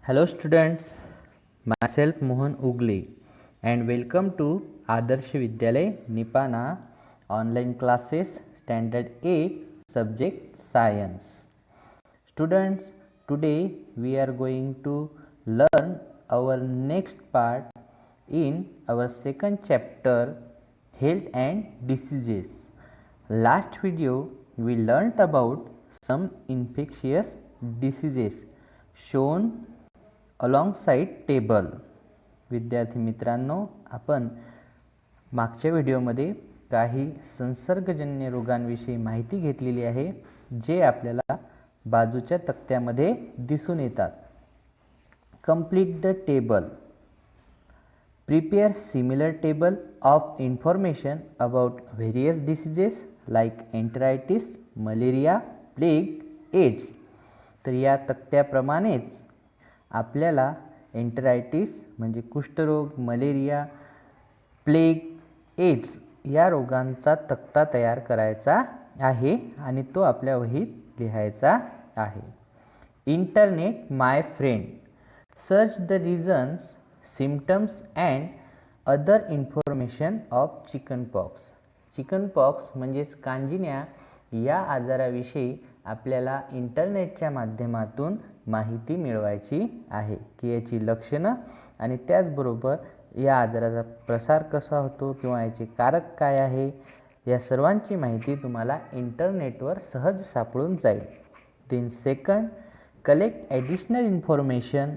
Hello students, myself Mohan Ugle and welcome to Adarsh Vidyalay Nipana online classes standard 8 subject science. Students, today we are going to learn our next part in our second chapter, health and diseases. Last video we learnt about some infectious diseases shown alongside table. विद्यार्थी मित्रांनो, आपण मागच्या व्हिडिओमध्ये काही संसर्गजन्य रोगांविषयी माहिती घेतलेली आहे जे आपल्याला बाजूच्या तक्त्यामध्ये दिसून येतात. Complete the table. Prepare similar table of information about various diseases like enteritis, malaria, plague, AIDS. तर या तक्त्याप्रमाणेच आपल्याला एंटेरायटिस म्हणजे कुष्ठरोग, मलेरिया, प्लेग, एड्स या रोगांचा तक्ता तयार करायचा आहे आणि तो आपल्या वहीत लिहायचा आहे. Internet my friend. Search the reasons, symptoms and other information of chickenpox. Chickenpox म्हणजेच कांजिण्या या आजाराविषयी आपल्याला इंटरनेटच्या माध्यमातून माहिती मिळवायची आहे की याची लक्षणं आणि त्याचबरोबर या आजाराचा प्रसार कसा होतो किंवा याचे कारक काय आहे या सर्वांची माहिती तुम्हाला इंटरनेटवर सहज सापडून जाईल. Then second, collect additional information.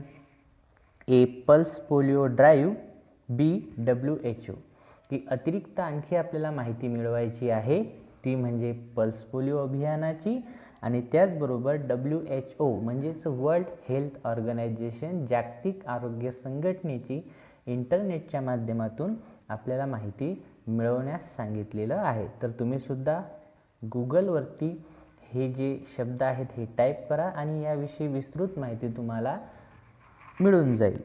A pulse polio drive. WHO की अतिरिक्त आणखी आपल्याला माहिती मिळवायची आहे ती म्हणजे पल्स पोलिओ अभियानाची आणि त्याचबरोबर WHO म्हणजेच वर्ल्ड हेल्थ ऑर्गनायझेशन, जागतिक आरोग्य संघटनेची इंटरनेटच्या माध्यमातून आपल्याला माहिती मिळवण्यास सांगितलेलं आहे. तर तुम्ही सुद्धा गुगलवरती हे जे शब्द आहेत हे टाईप करा आणि याविषयी विस्तृत माहिती तुम्हाला मिळून जाईल.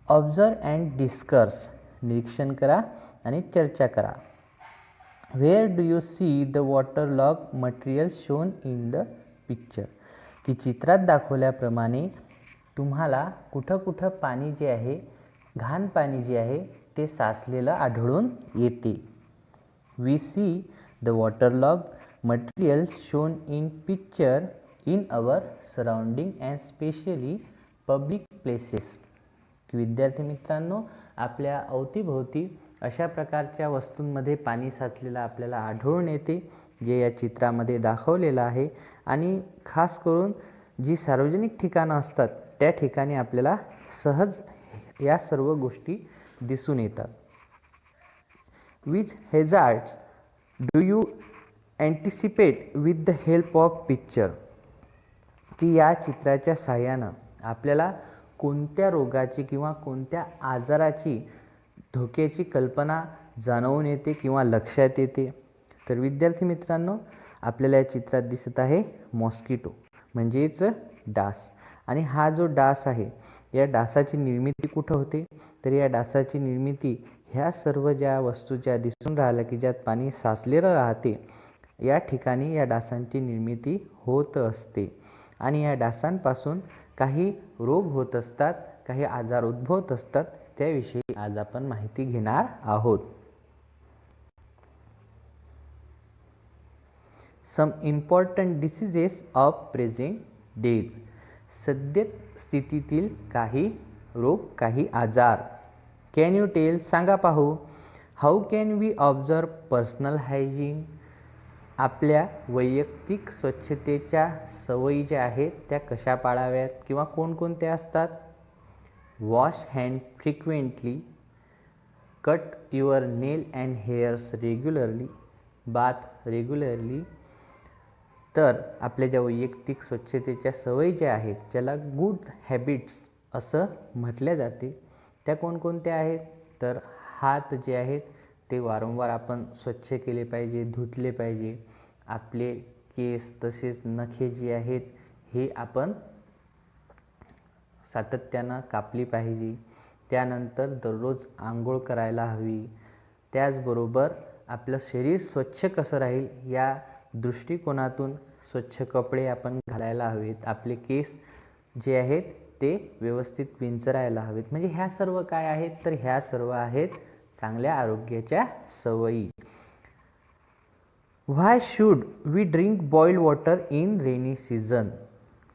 Observe and discuss. निरीक्षण करा आणि चर्चा करा. Where do you see the waterlogged material shown in the picture? की चित्रात दाखवल्याप्रमाणे तुम्हाला कुठं कुठं पाणी जे आहे, घाण पाणी जे आहे ते साचलेलं आढळून येते. We see the waterlogged material shown in picture in our surrounding and especially public places. की विद्यार्थी मित्रांनो, आपल्या अवतीभोवती अशा प्रकारच्या वस्तूंमध्ये पाणी साचलेलं आपल्याला आढळून येते जे या चित्रामध्ये दाखवलेलं आहे आणि खास करून जी सार्वजनिक ठिकाणं असतात त्या ठिकाणी आपल्याला सहज या सर्व गोष्टी दिसून येतात. Which hazards do you anticipate with the help of picture. की या चित्राच्या साहाय्यानं आपल्याला कोणत्या रोगाची किंवा कोणत्या आजाराची धोक्याची कल्पना जाणवून येते किंवा लक्षात येते. तर विद्यार्थी मित्रांनो, आपल्याला या चित्रात दिसत आहे मॉस्किटो म्हणजेच डास. आणि हा जो डास आहे या डासाची निर्मिती कुठं होते तर या डासाची निर्मिती ह्या सर्व ज्या वस्तू ज्या दिसून राहिल्या की ज्यात पाणी साचलेलं राहते या ठिकाणी या डासांची निर्मिती होत असते आणि या डासांपासून काही रोग होत असतात, काही आजार उद्भवत असतात. त्याविषयी आज आपण माहिती घेणार आहोत. Some important diseases of present days. सद्य स्थितीतील काही रोग, काही आजार. Can you tell. सांगा पाहू. How can we observe personal hygiene. आपल्या वैयक्तिक स्वच्छतेच्या सवयी ज्या आहेत त्या कशा पाळाव्यात किंवा कोणकोणत्या असतात. Wash hand frequently. Cut your nail and hairs regularly. Bath regularly. तर आपल्या ज्या वैयक्तिक स्वच्छतेच्या सवयी ज्या आहेत ज्याला गुड हॅबिट्स असं म्हटल्या जाते त्या कोणकोणत्या आहेत तर हात जे आहेत ते वारंवार आपण स्वच्छ केले पाहिजे, धुतले पाहिजे. आपले केस तसेच नखे जी आहेत हे आपण सातत्यानं कापली पाहिजे. त्यानंतर दररोज आंघोळ करायला हवी. त्याचबरोबर आपलं शरीर स्वच्छ कसं राहील या दृष्टिकोनातून स्वच्छ कपडे आपण घालायला हवेत. आपले केस जे आहेत ते व्यवस्थित विंचरायला हवेत. म्हणजे ह्या सर्व काय आहेत, तर ह्या सर्व आहेत चांगल्या आरोग्याच्या सवयी. Why should we drink boiled water in rainy season,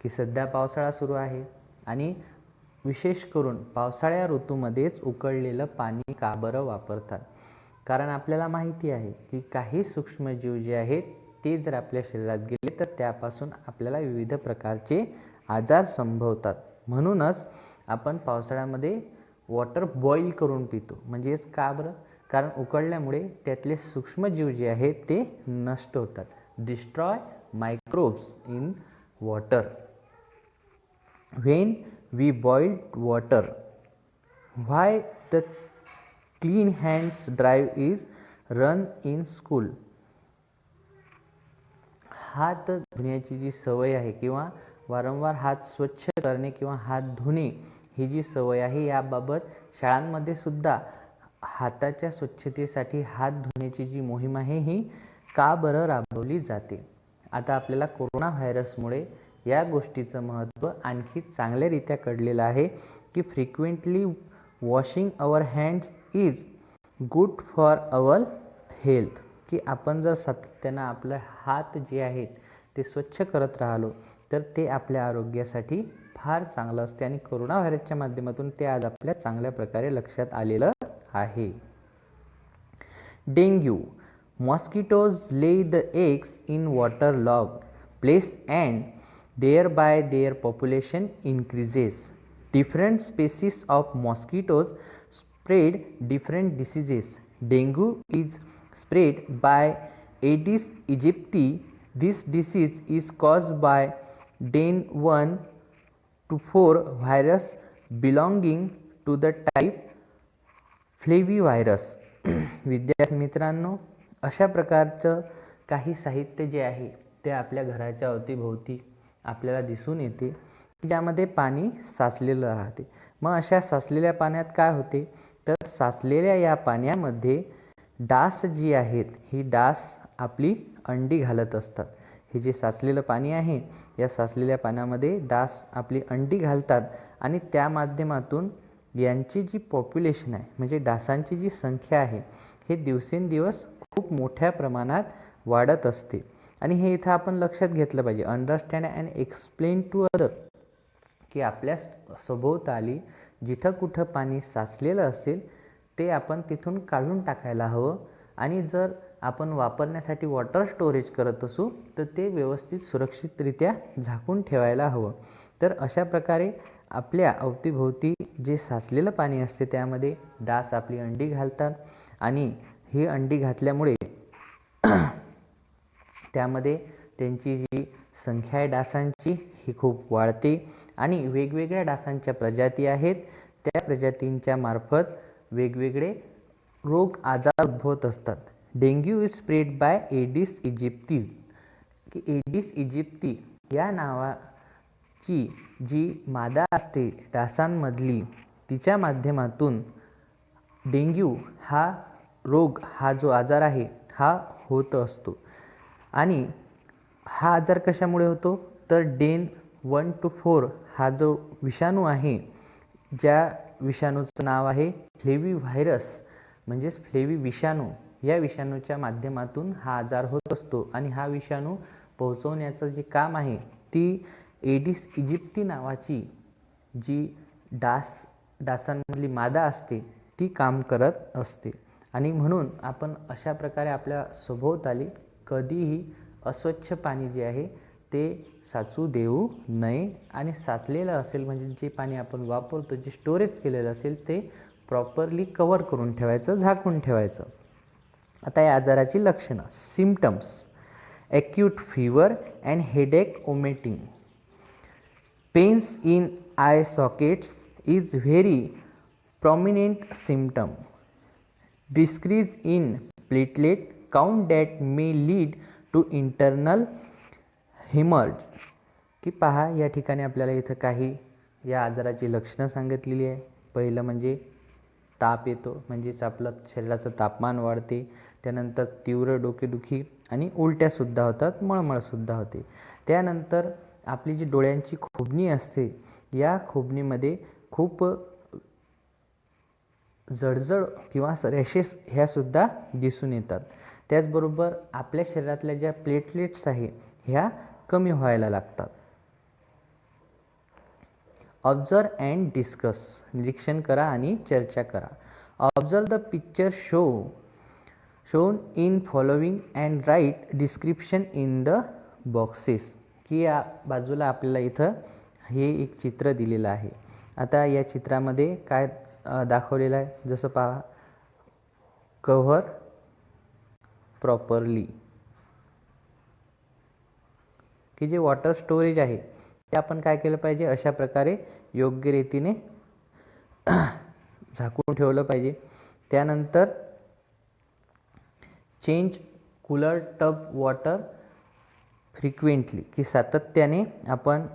की सध्या पावसाळा सुरू आहे आणि विशेष करून पावसाळ्या ऋतूमध्येच उकळलेलं पाणी का बरं वापरतात. कारण आपल्याला माहिती आहे की काही सूक्ष्मजीव जे आहेत ते जर आपल्या शरीरात गेले तर त्यापासून आपल्याला विविध प्रकारचे आजार संभवतात. म्हणूनच आपण पावसाळ्यामध्ये वॉटर बॉईल करून पितो. म्हणजेच का बरं, कारण उकळल्यामुळे त्यातले सूक्ष्मजीव जे आहेत ते नष्ट होतात. Destroy microbes in water. When we boiled water, why the clean hands drive is run in school. हात धुण्याची जी सवय आहे किंवा वारंवार हात स्वच्छ करणे किंवा हात धुणे ही जी सवय आहे, याबाबत शाळांमध्ये सुद्धा हाताच्या स्वच्छतेसाठी हात धुण्याची जी मोहीम आहे ही का बरं राबवली जाते. आता आपल्याला कोरोना व्हायरसमुळे या गोष्टीचं महत्त्व आणखी चांगल्यारीत्या कळलेलं आहे की frequently washing our hands is good for our health, की आपण जर सातत्यानं आपले हात जे आहेत ते स्वच्छ करत राहिलो तर ते आपल्या आरोग्यासाठी फार चांगलं असते आणि कोरोना व्हायरसच्या माध्यमातून ते आज आपल्या चांगल्या प्रकारे लक्षात आलेलं आहे. Dengue. Mosquitoes lay the eggs in waterlogged place and thereby their population increases. Different species of mosquitoes spread different diseases. Dengue is spread by Aedes aegypti. This disease is caused by DEN1 to 4 virus belonging to the type फ्लेव्हीव्हायरस. विद्यार्थी मित्रांनो, अशा प्रकारचं काही साहित्य जे आहे ते आपल्या घराच्या अवतीभोवती आपल्याला दिसून येते, ज्यामध्ये पाणी साचलेलं राहते. मग अशा साचलेल्या पाण्यात काय होते, तर साचलेल्या या पाण्यामध्ये डास जी आहेत ही डास आपली अंडी घालत असतात. हे जे साचलेलं पाणी आहे या साचलेल्या पाण्यामध्ये डास आपली अंडी घालतात आणि त्या माध्यमातून यांची जी पॉप्युलेशन आहे म्हणजे डासांची जी संख्या आहे हे दिवसेंदिवस खूप मोठ्या प्रमाणात वाढत असते. आणि हे इथं आपण लक्षात घेतलं पाहिजे. Understand and explain to other, की आपल्या सभोवताली जिथं कुठं पाणी साचलेलं असेल ते आपण तिथून काढून टाकायला हवं. आणि जर आपण वापरण्यासाठी वॉटर स्टोरेज करत असू तर ते व्यवस्थित सुरक्षितरित्या झाकून ठेवायला हवं. तर अशा प्रकारे आपल्या अवतीभोवती जे साचलेलं पाणी असते त्यामध्ये डास आपली अंडी घालतात आणि ही अंडी घातल्यामुळे त्यामध्ये त्यांची जी संख्या आहे डासांची ही खूप वाढते आणि वेगवेगळ्या डासांच्या प्रजाती आहेत त्या प्रजातींच्या मार्फत वेगवेगळे रोग आजार उद्भवत असतात. Dengue is spread bye Aedes aegypti, की एडिस इजिप्ती या नावाची जी मादा असते डासांमधली तिच्या माध्यमातून डेंग्यू हा रोग हा जो आजार आहे हा होत असतो. आणि हा आजार कशामुळे होतो, तर DEN1 to 4 हा जो विषाणू आहे, ज्या विषाणूचं नाव आहे फ्लेव्हीव्हायरस म्हणजेच फ्लेव्ही विषाणू, या विषाणूच्या माध्यमातून हा आजार होत असतो. आणि हा विषाणू पोहोचवण्याचं जे काम आहे ती एडिस इजिप्ती नावाची जी डासांमधली मादा असते ती काम करत असते. आणि म्हणून आपण अशा प्रकारे आपल्या सभोवताली कधीही अस्वच्छ पाणी जे आहे ते साचू देऊ नये. आणि साचलेलं असेल म्हणजे जे पाणी आपण वापरतो जे स्टोरेज केलेलं असेल ते प्रॉपरली कवर करून ठेवायचं, झाकून ठेवायचं. आता या आजाराची लक्षणं. Symptoms: acute fever and headache vomiting. Pains in eye sockets is very prominent symptom. Decrease in platelet count that may lead to internal hemorrhage. की पहा या ठिकाणी आपल्याला इथं काही या आजाराची लक्षणं सांगितलेली आहे. पहिलं म्हणजे ताप येतो, म्हणजेच आपलं शरीराचं तापमान वाढते. त्यानंतर तीव्र डोकेदुखी आणि उलट्यासुद्धा होतात, मळमळसुद्धा होते. त्यानंतर आपली जी डोळ्यांची खोबणी असते या खोबणीमध्ये खूप जळजळ किंवा रॅशेस ह्यासुद्धा दिसून येतात. त्याचबरोबर आपल्या शरीरातल्या ज्या प्लेटलेट्स आहे ह्या कमी व्हायला लागतात. ऑब्झर्व अँड डिस्कस, निरीक्षण करा आणि चर्चा करा. Observe the picture shown in following and write description in the boxes. की या बाजूला आपल्याला इथं हे एक चित्र दिलेलं आहे. आता या चित्रामध्ये काय दाखवलेलं आहे, जसं पहा, कव्हर प्रॉपरली, की जे वॉटर स्टोरेज आहे ते आपण काय केलं पाहिजे, अशा प्रकारे योग्य रीतीने झाकून ठेवलं पाहिजे. त्यानंतर change cooler tub water frequently, की सातत्याने आपण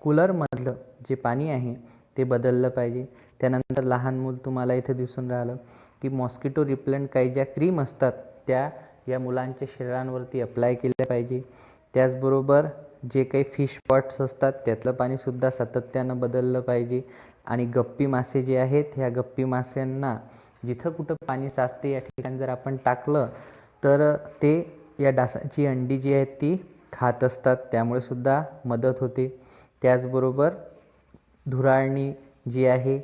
कूलरमधलं जे पाणी आहे ते बदललं पाहिजे. त्यानंतर लहान मूल तुम्हाला इथे दिसून राहिलं की मॉस्किटो रिपेलंट काही ज्या क्रीम असतात त्या या मुलांच्या शरीरांवरती अप्लाय केल्या पाहिजे. त्याचबरोबर जे काही फिश पॉट्स असतात त्यातलं पाणीसुद्धा सातत्यानं बदललं पाहिजे. आणि गप्पी मासे जे आहेत ह्या गप्पी माशांना जिथं कुठं पाणी साचते या ठिकाणी जर आपण टाकलं तर ते या डासांची अंडी जी आहेत ती खात असतात, त्यामुळे सुद्धा मदत होते. त्याचबरोबर धुराळणी जी आहे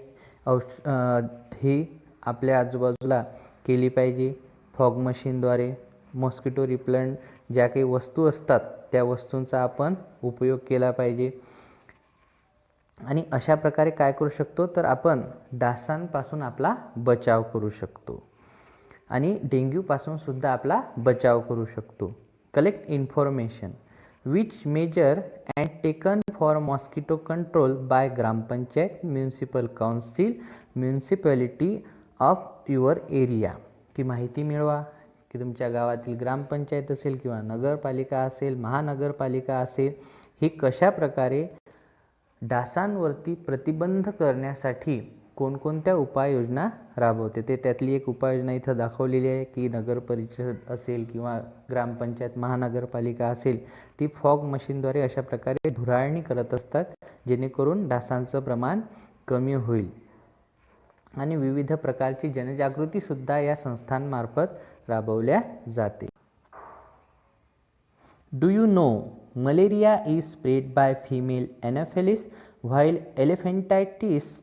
ही आपल्या आजूबाजूला केली पाहिजे. फॉग मशीनद्वारे मॉस्किटो रिपेलंट ज्या काही वस्तू असतात त्या वस्तूंचा आपण उपयोग केला पाहिजे. आणि अशा प्रकारे काय करू शकतो, तर आपण डासांपासून आपला बचाव करू शकतो आणि डेंग्यूपासून सुद्धा आपला बचाव करू शकतो. Collect information which measure and taken for mosquito control by gram panchayat, municipal council, municipality of your area. की माहिती मिळवा की तुमच्या गावातील ग्रामपंचायत असेल किंवा नगरपालिका असेल, महानगरपालिका असेल, ही कशा प्रकारे डासांवरती प्रतिबंध करण्यासाठी कोणकोणत्या उपाययोजना राबवते. ते त्यातली एक उपाययोजना इथं दाखवलेली आहे की नगर परिषद असेल किंवा ग्रामपंचायत, महानगरपालिका असेल, ती फॉग मशीनद्वारे अशा प्रकारे धुराळणी करत असतात जेणेकरून डासांचं प्रमाण कमी होईल. आणि विविध प्रकारची जनजागृतीसुद्धा या संस्थांमार्फत राबवल्या जाते. Do you know malaria is spread by female anopheles while elephantiasis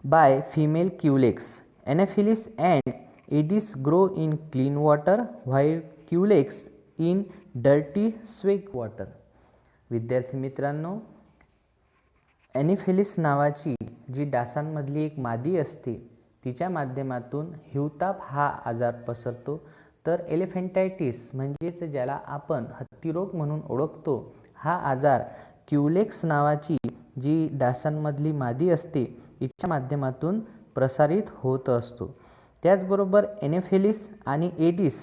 by female culex. Anopheles and Aedes grow in clean water while culex in dirty swag water. विद्यार्थी मित्रांनो, एनोफिलिस नावाची जी डासांमधली एक मादी असते तिच्या माध्यमातून हिवताप हा आजार पसरतो. तर एलिफेंटायटिस म्हणजेच ज्याला आपण हत्तीरोग म्हणून ओळखतो, हा आजार क्युलेक्स नावाची जी डासांमधली मादी असते हिच्या माध्यमातून प्रसारित होत असतो. त्याचबरोबर एनोफिलिस आणि एडिस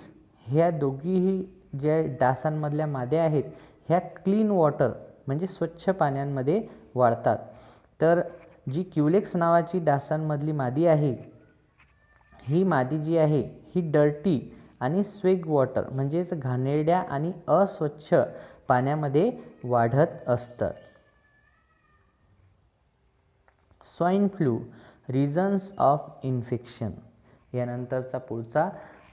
ह्या दोघीही ज्या डासांमधल्या माद्या आहेत ह्या क्लीन वॉटर म्हणजे स्वच्छ पाण्यामध्ये वाढतात. तर जी क्युलेक्स नावाची डासांमधली मादी आहे ही मादी जी आहे ही डर्टी आणि स्वेग वॉटर म्हणजेच घाणेरड्या आणि अस्वच्छ पाण्यामध्ये वाढत असतात. Swine flu reasons of infection, यानंतरचा पुढचा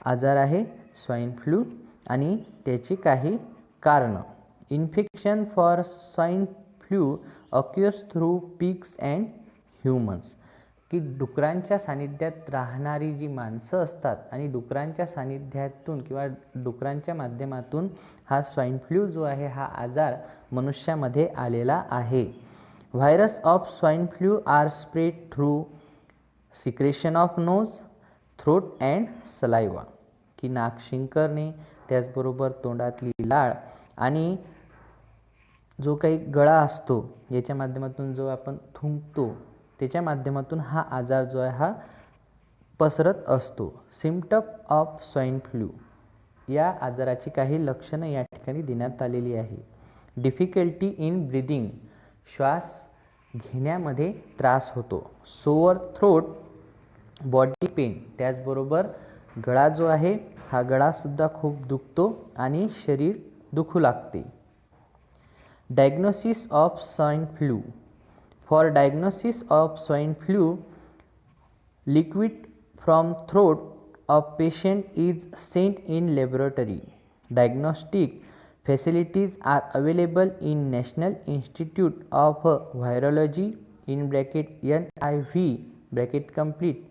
आजार आहे स्वाईन फ्लू आणि त्याची काही कारणं. Infection for swine flu occurs through pigs and humans, की डुकरांच्या सानिध्यात राहणारी जी माणसं असतात आणि डुकरांच्या सानिध्यातून किंवा डुकरांच्या माध्यमातून हा स्वाईन फ्लू जो आहे हा आजार मनुष्यामध्ये आलेला आहे. Virus of swine flu are spread through secretion of nose, throat and saliva, की नाक शिंकरणे, त्याचबरोबर तोंडातली लाळ आणि जो काही गळा असतो याच्या माध्यमातून जो आपण थुंकतो त्याच्या माध्यमातून हा आजार जो आहे हा पसरत असतो. सिम्पटम ऑफ स्वाईन फ्लू, या आजाराची काही लक्षणं या ठिकाणी देण्यात आलेली आहे. डिफिकल्टी इन ब्रीदिंग, श्वास घेण्यामध्ये त्रास होतो. सोअर थ्रोट, बॉडी पेन, त्याचबरोबर गळा जो आहे हा गळासुद्धा खूप दुखतो आणि शरीर दुखू लागते. Diagnosis of swine flu, for diagnosis of swine flu, liquid from throat of patient is sent in laboratory. Diagnostic facilities are available in National Institute of Virology (NIV)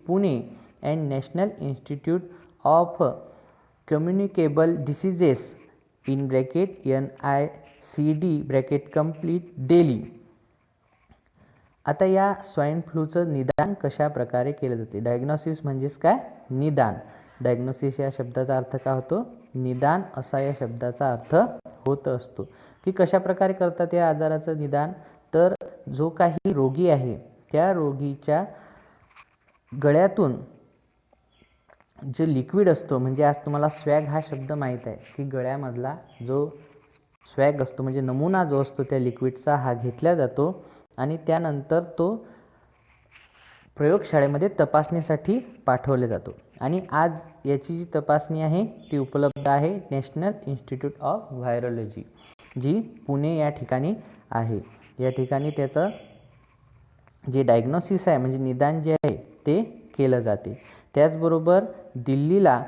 Pune and National Institute of Communicable Diseases (NICD) Delhi. आता या swine फ्लूचं निदान कशा प्रकारे केले जाते? Diagnosis म्हणजेच काय? निदान. डायग्नोसिस या शब्दाचा अर्थ काय होतो? निदान असा या शब्दाचा अर्थ होत असतो. की कशा प्रकारे करतात या आजाराचं निदान? तर जो काही रोगी आहे त्या रोगीच्या गळ्यातून जे लिक्विड असतो, म्हणजे आज तुम्हाला स्वॅग हा शब्द माहीत आहे की गळ्यामधला जो स्वॅग असतो म्हणजे नमुना जो असतो त्या लिक्विडचा हा घेतला जातो आणि त्यानंतर तो प्रयोगशाळेमध्ये तपासणीसाठी पाठवला जातो. आणि आज याची जी तपासणी आहे ती उपलब्ध आहे नॅशनल इन्स्टिट्यूट ऑफ व्हायरोलॉजी, जी पुणे या ठिकाणी आहे. या ठिकाणी त्याचं जे डायग्नोसिस आहे म्हणजे निदान जे आहे ते केलं जाते. त्याचबरोबर दिल्लीला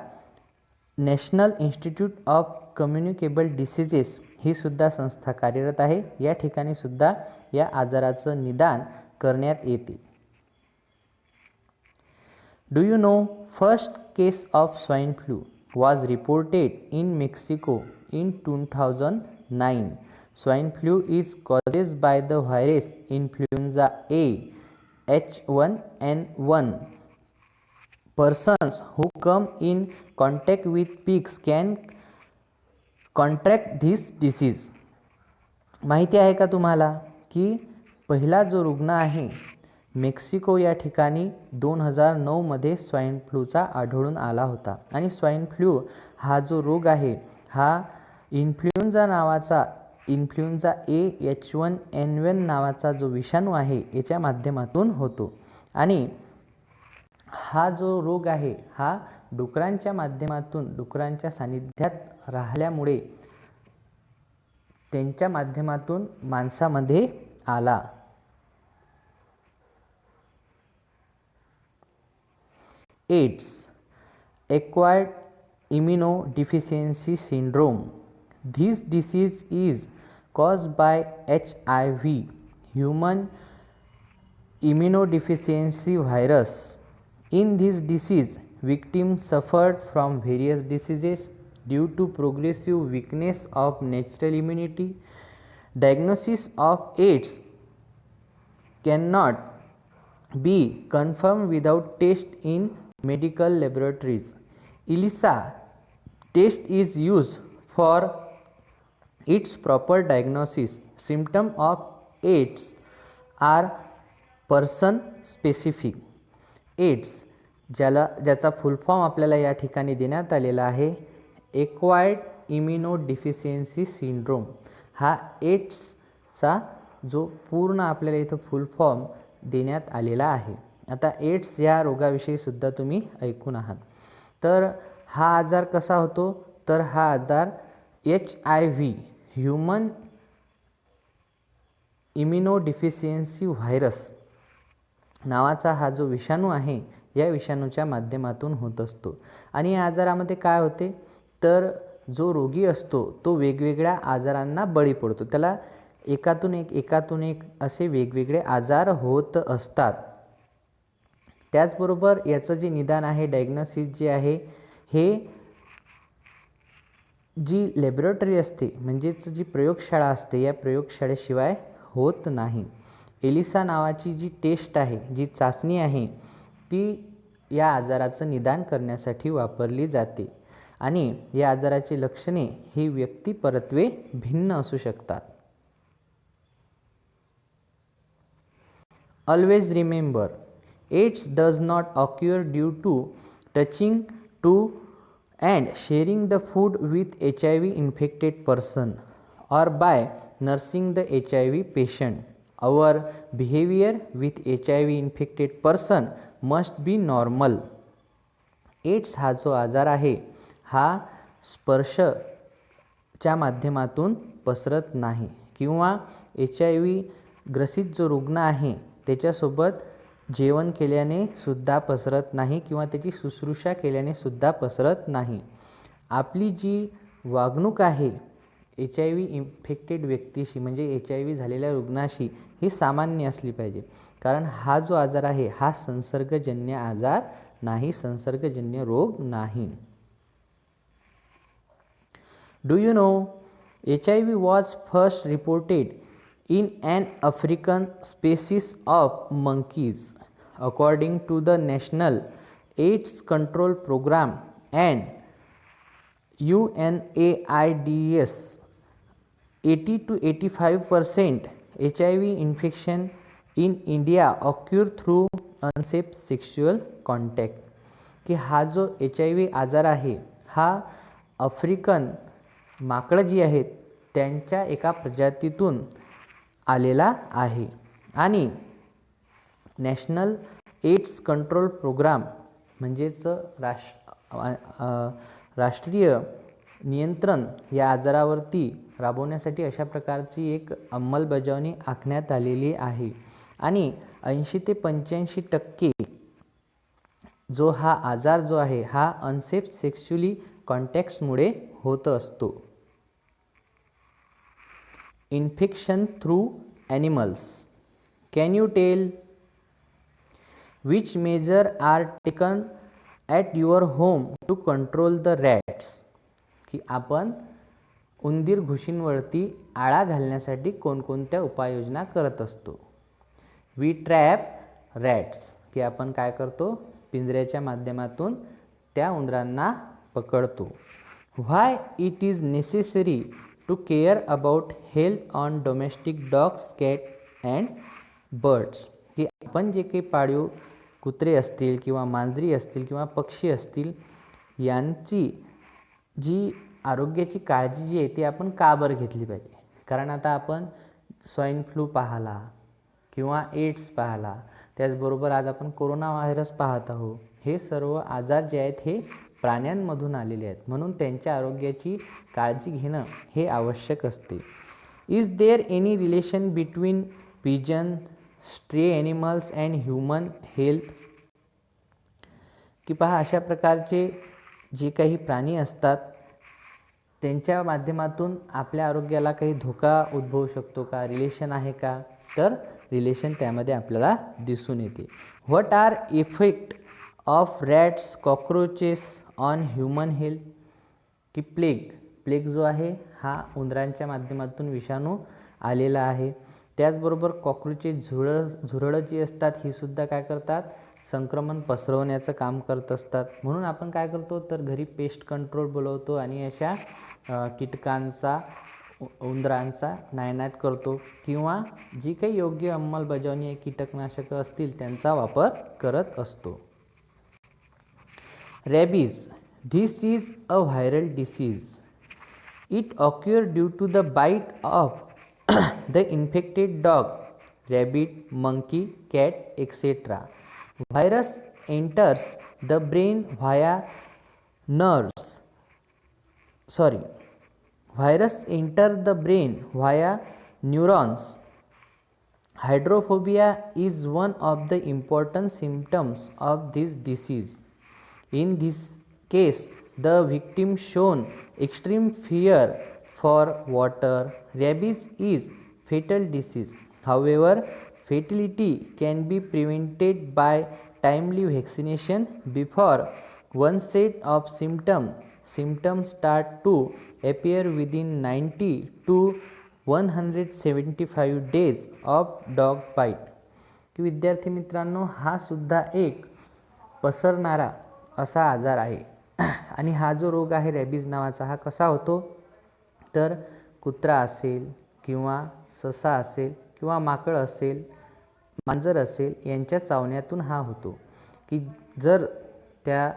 National Institute of Communicable Diseases ही सुद्धा संस्था कार्यरत आहे. या ठिकाणी सुद्धा या आजाराचं निदान करण्यात येते. Do you no first case of swine flu was reported in Mexico in 2009. Swine flu is caused by the virus influenza A H1N1. Persons who come in contact with pigs can contract this disease. माहिती आहे का तुम्हाला की पहिला जो रुग्ण आहे Mexico या ठिकाणी 2009 मध्ये स्वाइन फ्लूचा आढळून आला होता. आणि स्वाइन फ्लू हा जो रोग आहे हा इन्फ्लुएंजा A H1N1 नावाचा जो विषाणू आहे याच्या माध्यमातून होतो. आणि हा जो रोग आहे हा डुकरांच्या माध्यमातून, डुकरांच्या सानिध्यात राहिल्यामुळे त्यांच्या माध्यमातून माणसामध्ये आला. AIDS, acquired immunodeficiency syndrome. This disease is caused by HIV, human immunodeficiency virus. In this disease, victims suffered from various diseases due to progressive weakness of natural immunity. Diagnosis of AIDS cannot be confirmed without test in medical laboratories. ELISA test is used for its proper diagnosis. Symptoms of AIDS are person specific. AIDS ज्याचा full form आपल्याला या ठिकाणी देण्यात आलेला आहे acquired immunodeficiency syndrome. हा एड्सचा जो पूर्ण आपल्याला इथं फुल फॉर्म देण्यात आलेला आहे. आता एड्स या रोगाविषयी सुद्धा तुम्ही ऐकून आहात. तर हा आजार कसा होतो? तर हा आजार HIV ह्यूमन इम्युनोडिफिशियन्सी व्हायरस नावाचा हा जो विषाणू आहे या विषाणूच्या माध्यमातून होत असतो. आणि या आजारामध्ये काय होते तर जो रोगी असतो तो वेगवेगळ्या आजारांना बळी पडतो. त्याला एकातून एक असे वेगवेगळे आजार होत असतात. त्याचबरोबर याचं जे निदान आहे डायग्नोसिस जे आहे हे जी लॅबोरेटरी असते म्हणजेच जी प्रयोगशाळा असते या प्रयोगशाळेशिवाय होत नाही. एलिसा नावाची जी टेस्ट आहे, जी चाचणी आहे ती या आजाराचं निदान करण्यासाठी वापरली जाते. आणि या आजाराची लक्षणे ही व्यक्तिपरत्वे भिन्न असू शकतात. Always remember, AIDS does not occur due to touching to and sharing the food with HIV infected person or by nursing the HIV patient. Our behavior with HIV infected person must be normal. AIDS हा जो आजार आहे हा स्पर्शच्या माध्यमातून पसरत नाही किंवा HIV ग्रसित जो रुग्ण आहे त्याच्यासोबत जेवण केल्याने सुद्धा पसरत नाही किंवा त्याची शुश्रूषा केल्याने सुद्धा पसरत नाही. आपली जी वागणूक आहे HIV इन्फेक्टेड व्यक्तीशी म्हणजे HIV झालेल्या रुग्णाशी ही सामान्य असली पाहिजे, कारण हा जो आजार आहे हा संसर्गजन्य आजार नाही, संसर्गजन्य रोग नाही. Do you know HIV was first reported in an African species of monkeys according to the National AIDS Control Program and UNAIDS. 80 to 85% HIV infection in India occur through unsafe sexual contact. की हा जो HIV आजार आहे हा African माकडं जी आहेत त्यांच्या एका प्रजातीतून आलेला आहे आणि नॅशनल एड्स कंट्रोल प्रोग्राम म्हणजेच राष्ट्रीय नियंत्रण या आजारावरती राबवण्यासाठी अशा प्रकारची एक अंमलबजावणी आखण्यात आलेली आहे आणि 80 ते 85% जो हा आजार जो आहे हा अनसेफ सेक्शुअली कॉन्टॅक्ट्समुळे होत असतो. Infection through animals. Can you tell which measures are taken at your home to control the rats? की आपण उंदीर घुशींवरती आळा घालण्यासाठी कोणकोणत्या उपाययोजना करत असतो. वी ट्रॅप रॅट्स की आपण काय करतो पिंजऱ्याच्या माध्यमातून त्या उंदरांना पकडतो. Why it is necessary to care about health on domestic dogs, cat and birds. की आपण जे काही पाळीव कुत्रे असतील किंवा मांजरी असतील किंवा पक्षी असतील यांची जी आरोग्याची काळजी जी आहे ती आपण का बरं घेतली पाहिजे. कारण आता आपण स्वाईन फ्लू पाहला किंवा एड्स पाहला, त्याचबरोबर आज आपण कोरोना व्हायरस पाहत आहोत. हे सर्व आजार जे आहेत हे प्राण्यांमधून आलेले आहेत, म्हणून त्यांच्या आरोग्याची काळजी घेणं हे आवश्यक असते. Is there any relation between pigeon, stray animals and human health. की पहा अशा प्रकारचे जे काही प्राणी असतात त्यांच्या माध्यमातून आपल्या आरोग्याला काही धोका उद्भवू शकतो का, रिलेशन आहे का, तर रिलेशन त्यामध्ये आपल्याला दिसून येते. What are effect of rats cockroaches on human health. की प्लेग जो आहे हा उंदरांच्या माध्यमातून विषाणू आलेला आहे. त्याचबरोबर कॉक्रोचेस झुरळं जी असतात ही सुद्धा काय करतात संक्रमण पसरवण्याचं काम करत असतात. म्हणून आपण काय करतो तर घरी पेस्ट कंट्रोल बोलवतो आणि अशा कीटकांचा उंदरांचा नायनाट करतो किंवा जी काही योग्य अंमलबजावणी आहे कीटकनाशकं असतील त्यांचा वापर करत असतो. Rabies. This is a viral disease. It occur due to the bite of the infected dog, rabbit, monkey, cat, etc. Virus enters the brain via nerves. Virus enter the brain via neurons. Hydrophobia is one of the important symptoms of this disease. In this case, the victim shown extreme fear for water. Rabies is fatal disease. However, fatality can be prevented by timely vaccination before one set of symptoms start to appear within 90 to 175 days of dog bite. की विद्यार्थी मित्रांनो हा सुद्धा एक पसरणारा असा आजार आहे आणि हा जो रोग आहे रॅबीज नावाचा हा कसा होतो तर कुत्रा असेल किंवा ससा असेल किंवा माकड असेल मांजर असेल यांच्या चावण्यातून हा होतो. की जर त्या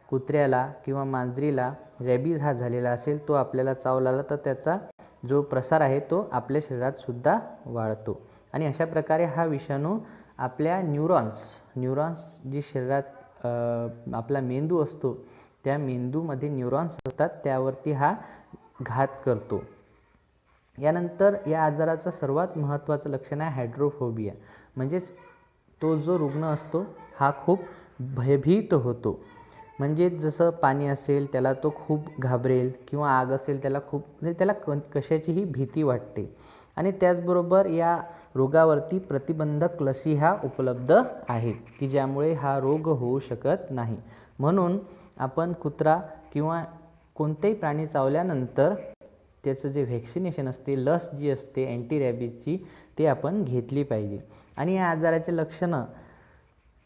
कुत्र्याला किंवा मांजरीला रॅबीज हा झालेला असेल तो आपल्याला चावला तर त्याचा जो प्रसार आहे तो आपल्या शरीरात सुद्धा वाढतो आणि अशा प्रकारे हा विषाणू आपल्या न्यूरॉन्स जी शरीरात आपला मेंदू असतो त्या मेंदूमध्ये न्यूरॉन्स असतात त्यावरती हा घात करतो. यानंतर या आजाराचं सर्वात महत्त्वाचं लक्षण आहे हायड्रोफोबिया. म्हणजेच तो जो रुग्ण असतो हा खूप भयभीत होतो. म्हणजे जसं पाणी असेल त्याला तो खूप घाबरेल किंवा आग असेल त्याला खूप म्हणजे त्याला कशाचीही भीती वाटते. आणि त्याचबरोबर या रोगावरती प्रतिबंधक लसी ह्या उपलब्ध आहेत की ज्यामुळे हा रोग होऊ शकत नाही. म्हणून आपण कुत्रा किंवा कोणतेही प्राणी चावल्यानंतर त्याचं जे व्हॅक्सिनेशन असते, लस जी असते अँटी रॅबीजची, ते आपण घेतली पाहिजे. आणि या आजाराचे लक्षणं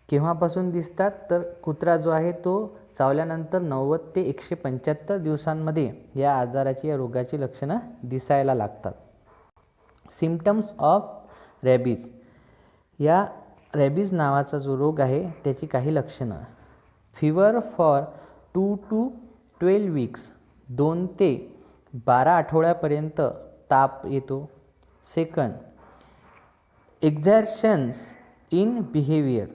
केव्हापासून दिसतात तर कुत्रा जो आहे तो चावल्यानंतर 90 ते 175 दिवसांमध्ये या आजाराची, या रोगाची लक्षणं दिसायला लागतात. Symptoms of rabies. या रॅबीज नावाचा जो रोग आहे त्याची काही लक्षणं: फीवर फॉर 2 to 12 वीक्स, 2 ते 12 आठवड्यापर्यंत ताप येतो. सेकंड, एक्झर्शन्स इन बिहेवियर,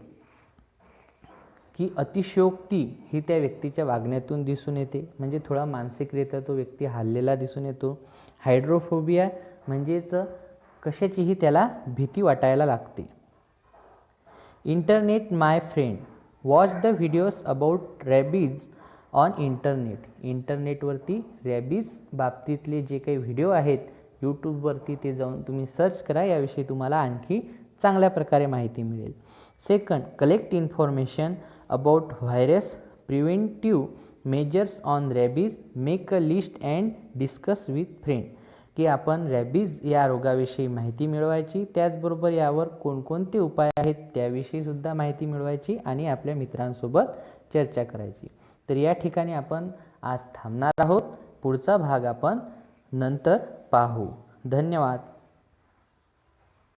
की अतिशयोक्ती ही त्या व्यक्तीच्या वागण्यातून दिसून येते, म्हणजे थोडा मानसिकरित्या तो व्यक्ती हललेला दिसून येतो. हायड्रोफोबिया म्हणजेच कशाचीही त्याला भीती वाटायला लागते. Internet my friend, watch the videos about rabies on internet. इंटरनेटवरती रॅबीज बाबतीतले जे काही व्हिडिओ आहेत यूट्यूबवरती ते जाऊन तुम्ही सर्च करा, याविषयी तुम्हाला आणखी चांगल्या प्रकारे माहिती मिळेल. Second, collect information about virus, preventive measures on rabies, make a list and discuss with friend, की आपण रॅबीज या रोगाविषयी माहिती मिळवायची, त्याचबरोबर यावर कोणकोणते उपाय आहेत त्याविषयीसुद्धा माहिती मिळवायची आणि आपल्या मित्रांसोबत चर्चा करायची. तर या ठिकाणी आपण आज थांबणार आहोत. पुढचा भाग आपण नंतर पाहू. धन्यवाद.